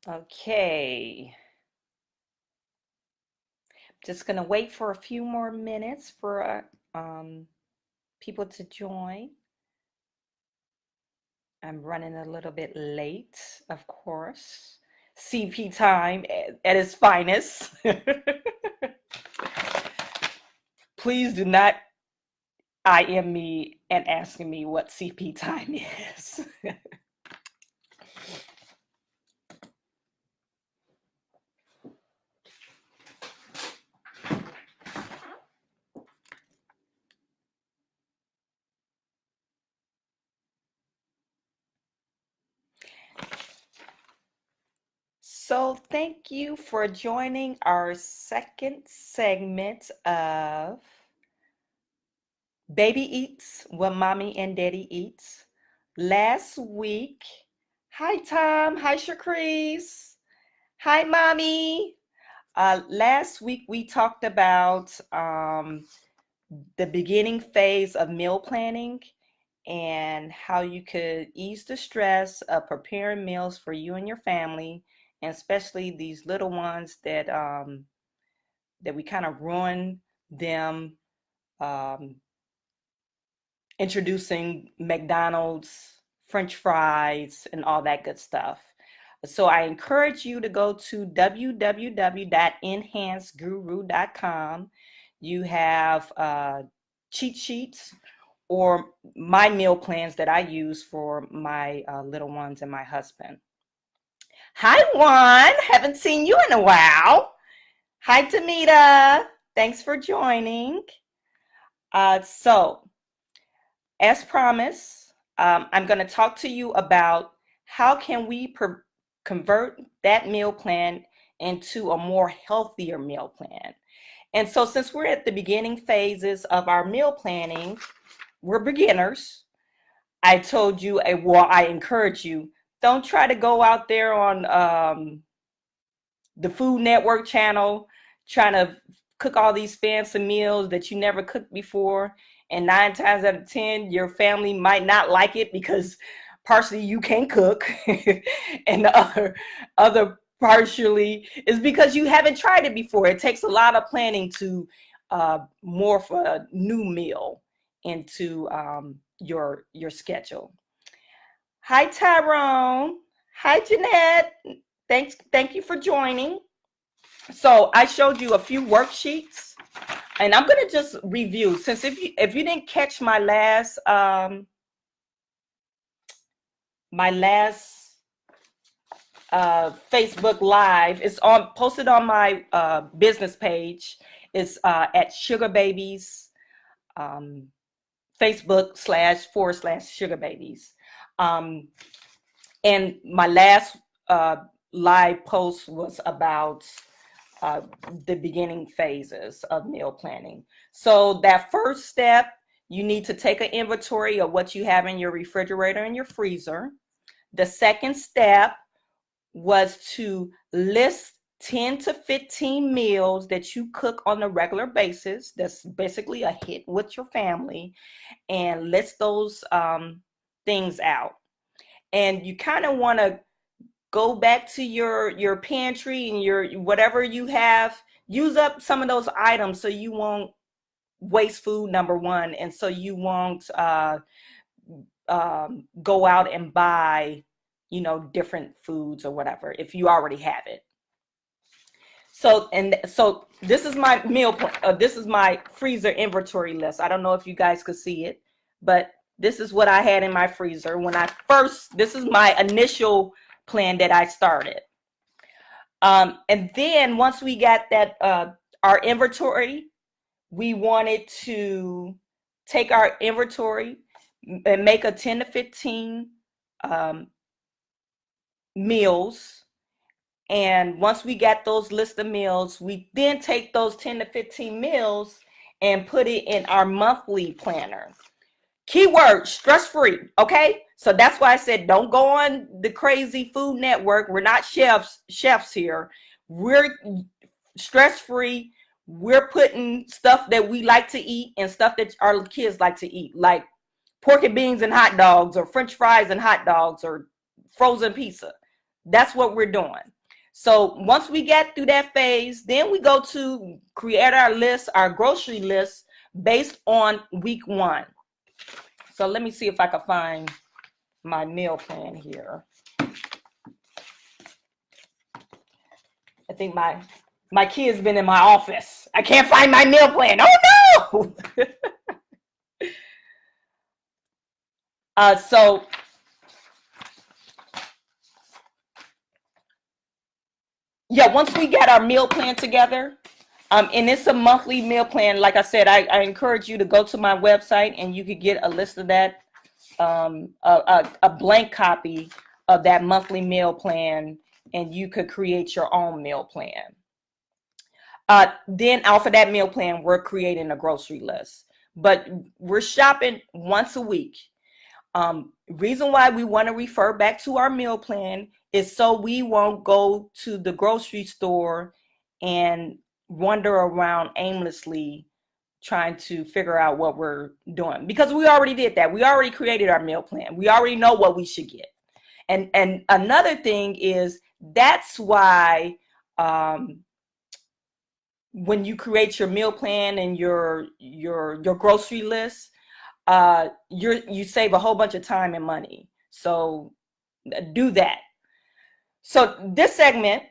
Okay, just gonna wait for a few more minutes for people to join. I'm running a little bit late, of course. CP time at its finest. Please do not IM me and asking me what CP time is. So, thank you for joining our second segment of Baby Eats, What Mommy and Daddy Eats. Last week, hi Tom, hi Shakrees, hi Mommy. Last week we talked about the beginning phase of meal planning and how you could ease the stress of preparing meals for you and your family, and especially these little ones that we kind of ruin them um, introducing McDonald's, French fries, and all that good stuff. So I encourage you to go to www.enhanceguru.com. You have cheat sheets or my meal plans that I use for my little ones and my husband. Hi, Juan. Haven't seen you in a while. Hi, Tamita. Thanks for joining. So, as promised, I'm going to talk to you about how can we convert that meal plan into a more healthier meal plan. And so since we're at the beginning phases of our meal planning, we're beginners. I told you, well, I encourage you, don't try to go out there on the Food Network channel trying to cook all these fancy meals that you never cooked before. And 9 times out of 10, your family might not like it because partially you can't cook, and the other partially is because you haven't tried it before. It takes a lot of planning to morph a new meal into your schedule. Hi, Tyrone. Hi, Jeanette. Thank you for joining. So I showed you a few worksheets, and I'm going to just review, since if you didn't catch my last Facebook Live, it's posted on my business page. It's at Sugar Babies Facebook//Sugar Babies. And my last live post was about the beginning phases of meal planning. So that first step, you need to take an inventory of what you have in your refrigerator and your freezer. The second step was to list 10 to 15 meals that you cook on a regular basis. That's basically a hit with your family, and list those things out. And you kind of want to go back to your pantry and your whatever you have, use up some of those items so you won't waste food, number one, and so you won't go out and buy different foods or whatever if you already have it. So this is my this is my freezer inventory list. I don't know if you guys could see it, but this is what I had in my freezer when this is my initial plan that I started. And then once we got that our inventory, we wanted to take our inventory and make a 10 to 15 meals. And once we got those list of meals, we then take those 10 to 15 meals and put it in our monthly planner. Keyword, stress-free, okay? So that's why I said don't go on the crazy Food Network. We're not chefs here. We're stress-free. We're putting stuff that we like to eat and stuff that our kids like to eat, like pork and beans and hot dogs, or French fries and hot dogs, or frozen pizza. That's what we're doing. So once we get through that phase, then we go to create our list, our grocery list based on week 1. So let me see if I can find my meal plan here. I think my kid's been in my office. I can't find my meal plan. Oh no! So yeah, once we get our meal plan together, and it's a monthly meal plan. Like I said, I encourage you to go to my website and you could get a list of that, a blank copy of that monthly meal plan, and you could create your own meal plan. Then off of that meal plan, we're creating a grocery list, but we're shopping once a week. Reason why we want to refer back to our meal plan is so we won't go to the grocery store and wander around aimlessly trying to figure out what we're doing, because we already did that. We already created our meal plan. We already know what we should get. And another thing is, that's why when you create your meal plan and your grocery list, you save a whole bunch of time and money. So do that. So this segment,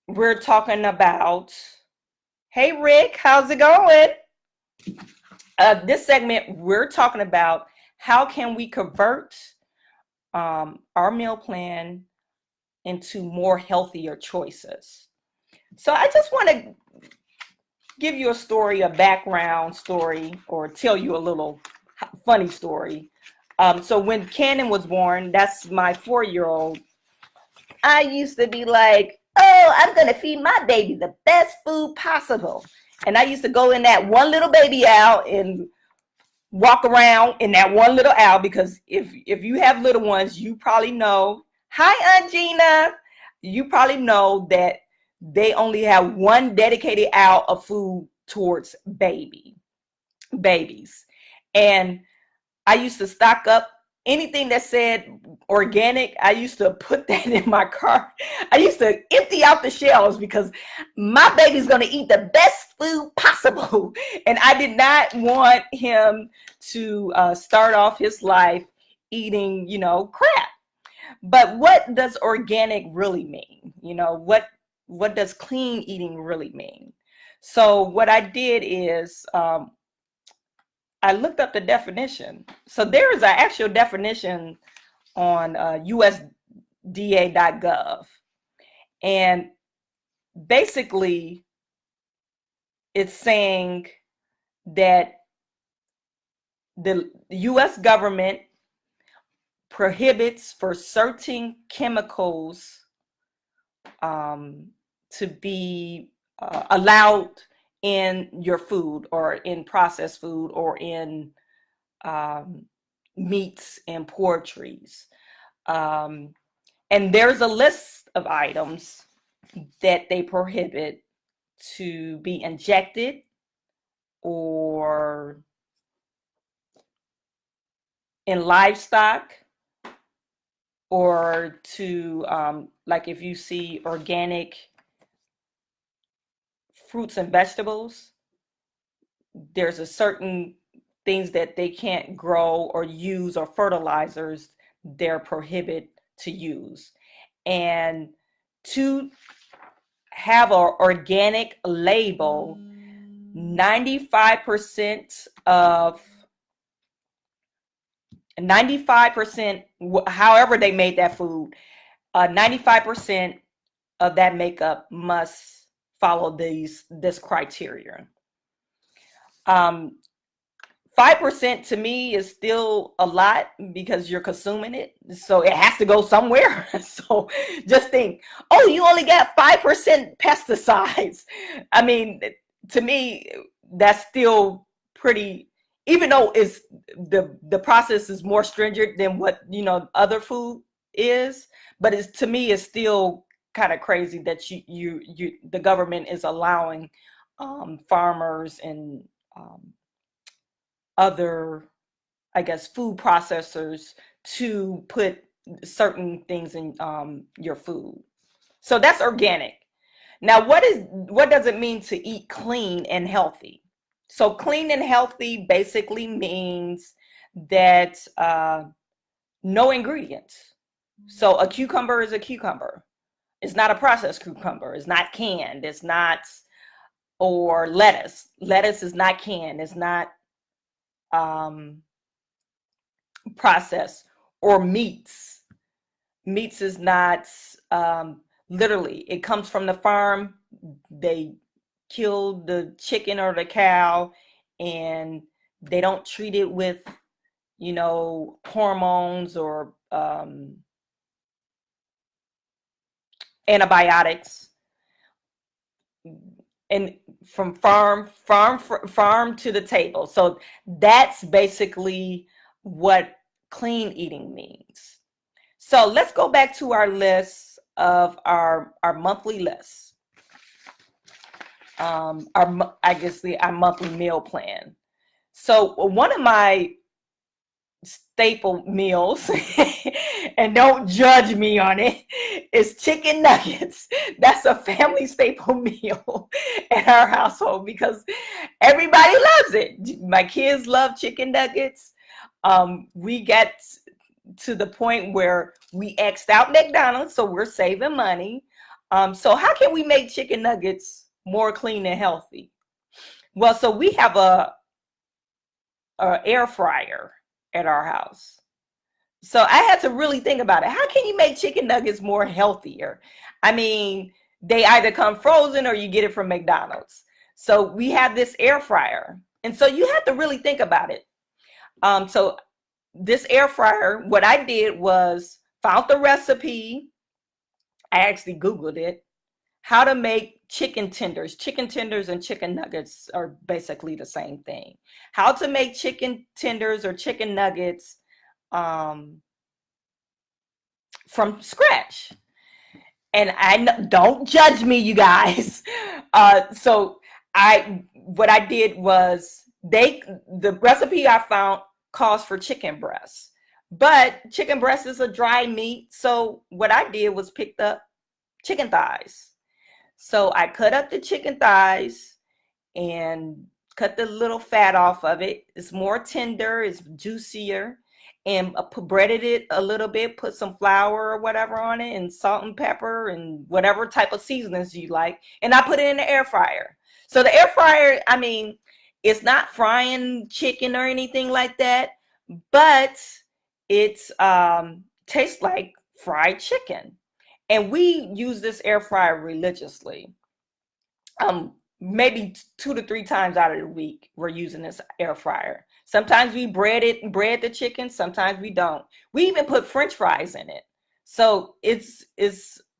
we're talking about, hey Rick, how's it going? This segment, we're talking about how can we convert our meal plan into more healthier choices. So I just want to give you a story, a background story, or tell you a little funny story. So when Cannon was born, that's my 4-year-old, I used to be like, oh, I'm going to feed my baby the best food possible. And I used to go in that one little baby aisle and walk around in that one little aisle, because if you have little ones, you probably know, hi, Aunt Gina, you probably know that they only have one dedicated aisle of food towards babies. And I used to stock up anything that said organic. I used to put that in my cart. I used to empty out the shelves because my baby's going to eat the best food possible. And I did not want him to start off his life eating, crap. But what does organic really mean? What does clean eating really mean? So what I did is I looked up the definition. So there is an actual definition on USDA.gov. And basically, it's saying that the US government prohibits for certain chemicals to be allowed in your food, or in processed food, or in meats and poultries. And there's a list of items that they prohibit to be injected or in livestock, or to like if you see organic fruits and vegetables, there's a certain things that they can't grow or use, or fertilizers they're prohibited to use. And to have an organic label, 95% however they made that food, 95% of that makeup must follow this criteria. 5% to me is still a lot because you're consuming it, so it has to go somewhere. So just think, oh, you only got 5% pesticides. I mean, to me, that's still pretty, even though it's the process is more stringent than what other food is, but to me it's still kind of crazy that the government is allowing farmers and other, I guess, food processors to put certain things in your food. So that's organic. Now, what does it mean to eat clean and healthy? So clean and healthy basically means that no ingredients. So a cucumber is a cucumber. It's not a processed cucumber. It's not canned. It's not, or lettuce. Lettuce is not canned. It's not processed. Or meats. Meats is not literally. It comes from the farm. They kill the chicken or the cow, and they don't treat it with, hormones or antibiotics. And from farm to the table. So that's basically what clean eating means. So let's go back to our list of our monthly list. Our monthly meal plan. So one of my staple meals, and don't judge me on it, is chicken nuggets. That's a family staple meal in our household because everybody loves it. My kids love chicken nuggets. We got to the point where we X'd out McDonald's, so we're saving money. So how can we make chicken nuggets more clean and healthy? Well, so we have a air fryer at our house. So I had to really think about it. How can you make chicken nuggets more healthier? I mean, they either come frozen or you get it from McDonald's. So we have this air fryer. And so you have to really think about it. So this air fryer, what I did was found the recipe. I actually Googled it. How to make chicken tenders. Chicken tenders and chicken nuggets are basically the same thing. How to make chicken tenders or chicken nuggets from scratch. And don't judge me, you guys. So what I did was the recipe I found calls for chicken breast, but chicken breast is a dry meat. So what I did was picked up chicken thighs. So I cut up the chicken thighs and cut the little fat off of it. It's more tender, it's juicier, and breaded it a little bit, put some flour or whatever on it, and salt and pepper and whatever type of seasonings you like. And I put it in the air fryer. So the air fryer, I mean, it's not frying chicken or anything like that, but it's tastes like fried chicken. And we use this air fryer religiously. Maybe 2 to 3 times out of the week, we're using this air fryer. Sometimes we bread the chicken. Sometimes we don't. We even put French fries in it. So it's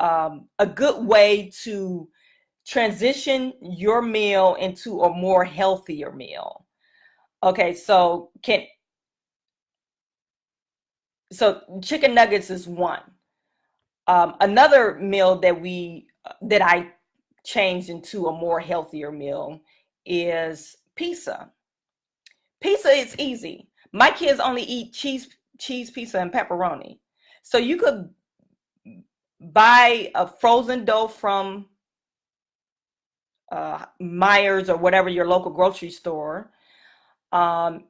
a good way to transition your meal into a more healthier meal. Okay, so chicken nuggets is one. Another meal that I changed into a more healthier meal is pizza. Pizza is easy. My kids only eat cheese pizza and pepperoni. So you could buy a frozen dough from Myers or whatever your local grocery store, and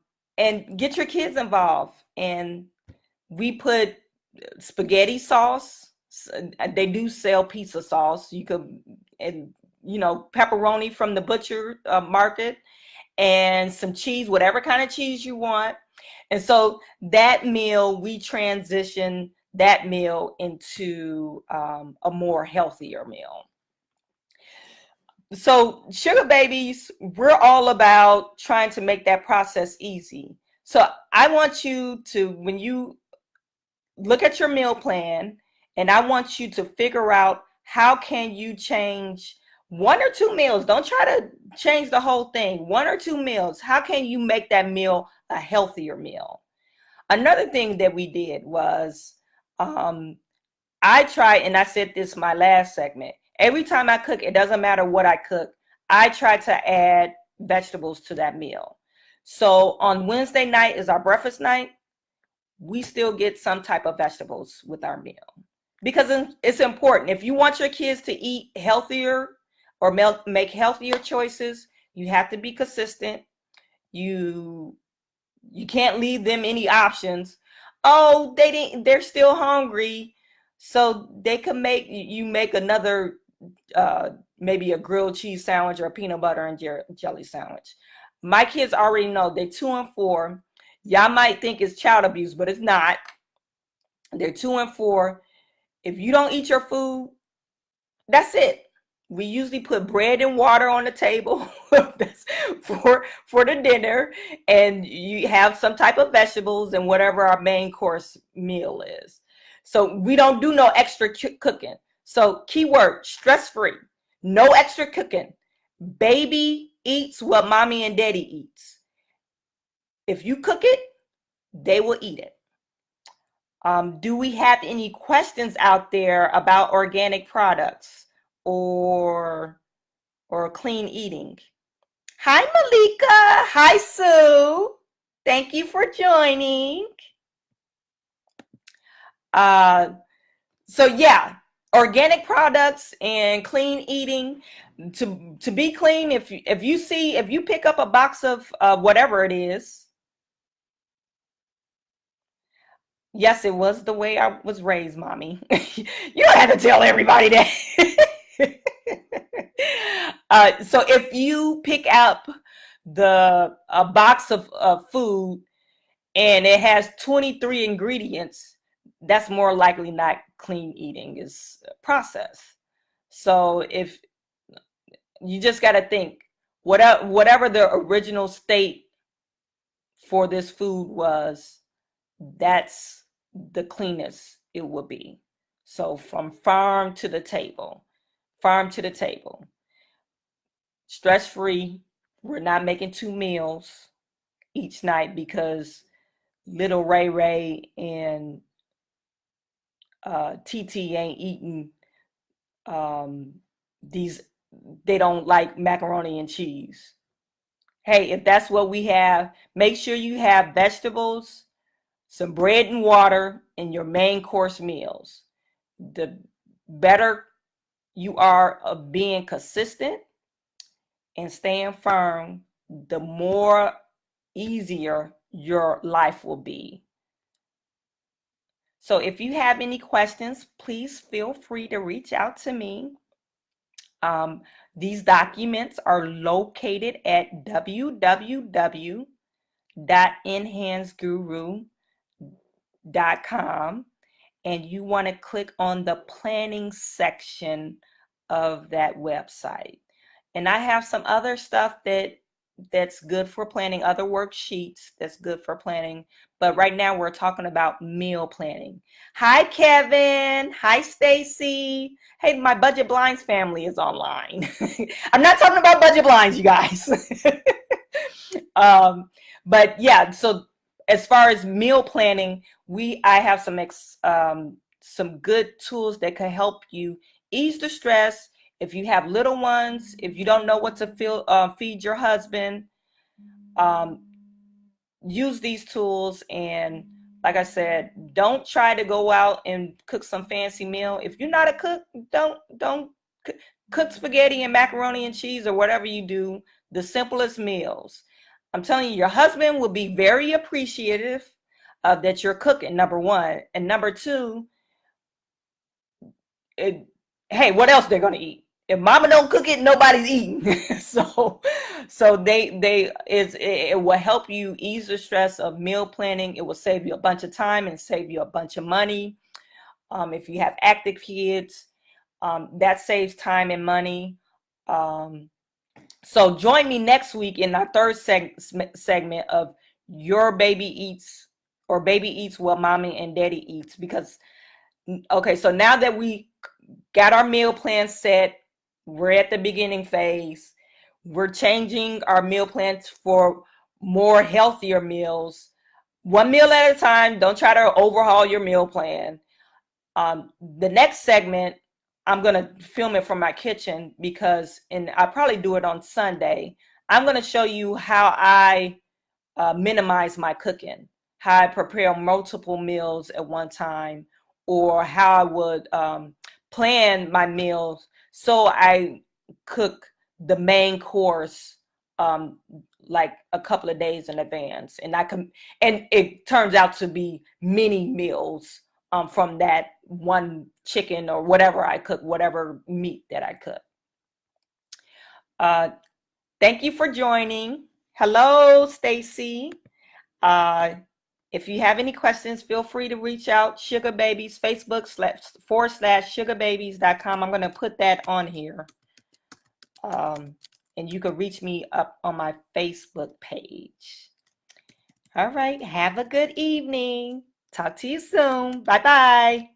get your kids involved. And we put spaghetti sauce. They do sell pizza sauce. You could, and pepperoni from the butcher market, and some cheese, whatever kind of cheese you want. And so that meal, we transition that meal into a more healthier meal. So sugar babies, we're all about trying to make that process easy. So I want you to, when you look at your meal plan, and I want you to figure out how can you change 1 or 2 meals. Don't try to change the whole thing. 1 or 2 meals. How can you make that meal a healthier meal? Another thing that we did was I try, and I said this in my last segment, every time I cook, it doesn't matter what I cook, I try to add vegetables to that meal. So on Wednesday night is our breakfast night. we still get some type of vegetables with our meal, because it's important. If you want your kids to eat healthier or make healthier choices, you have to be consistent. You can't leave them any options. Oh, they're still hungry, so they can make another maybe a grilled cheese sandwich or a peanut butter and jelly sandwich. My kids already know they're 2 and 4. Y'all might think it's child abuse, but it's not. They're 2 and 4. If you don't eat your food, that's it. We usually put bread and water on the table that's for the dinner, and you have some type of vegetables and whatever our main course meal is. So we don't do no extra cooking. So keyword, stress-free, no extra cooking. Baby eats what mommy and daddy eats. If you cook it, they will eat it. Do we have any questions out there about organic products or clean eating? Hi, Malika. Hi, Sue. Thank you for joining. So yeah, organic products and clean eating. To be clean, if you pick up a box of whatever it is. Yes, it was the way I was raised, mommy. You don't have to tell everybody that. So if you pick up a box of food and it has 23 ingredients, that's more likely not clean eating, is processed. So if you just got to think, whatever the original state for this food was, that's the cleanest it will be. So from farm to the table, stress-free. We're not making 2 meals each night because little Ray and TT ain't eating these. They don't like macaroni and cheese. Hey, if that's what we have, make sure you have vegetables, some bread and water in your main course meals. The better you are of being consistent and staying firm, the more easier your life will be. So if you have any questions, please feel free to reach out to me. These documents are located at www.enhanceguru.com, and you want to click on the planning section of that website. And I have some other stuff that's good for planning, other worksheets that's good for planning. But right now we're talking about meal planning. Hi, Kevin. Hi, Stacy. Hey, my Budget Blinds family is online. I'm not talking about Budget Blinds, you guys. But yeah, so as far as meal planning, I have some good tools that can help you ease the stress. If you have little ones, if you don't know what to feed your husband, use these tools. And like I said, don't try to go out and cook some fancy meal. If you're not a cook, don't cook spaghetti and macaroni and cheese or whatever you do, the simplest meals. I'm telling you, your husband will be very appreciative that you're cooking, number one. And number two, hey, what else they're going to eat? If mama don't cook it, nobody's eating. so it will help you ease the stress of meal planning. It will save you a bunch of time and save you a bunch of money. If you have active kids, that saves time and money. So join me next week in our third segment of Your Baby Eats, or Baby Eats What Mommy and Daddy Eats. Because, okay, so now that we got our meal plan set, we're at the beginning phase. We're changing our meal plans for more healthier meals. One meal at a time. Don't try to overhaul your meal plan. The next segment, I'm going to film it from my kitchen and I'll probably do it on Sunday. I'm going to show you how I minimize my cooking. how I prepare multiple meals at one time, or how I would plan my meals so I cook the main course um, like a couple of days in advance, and and it turns out to be many meals from that one chicken or whatever I cook, whatever meat that I cook. Uh, thank you for joining. Hello, Stacy. Uh, if you have any questions, feel free to reach out. Sugar Babies, Facebook /sugarbabies.com. I'm going to put that on here. And you can reach me up on my Facebook page. All right. Have a good evening. Talk to you soon. Bye-bye.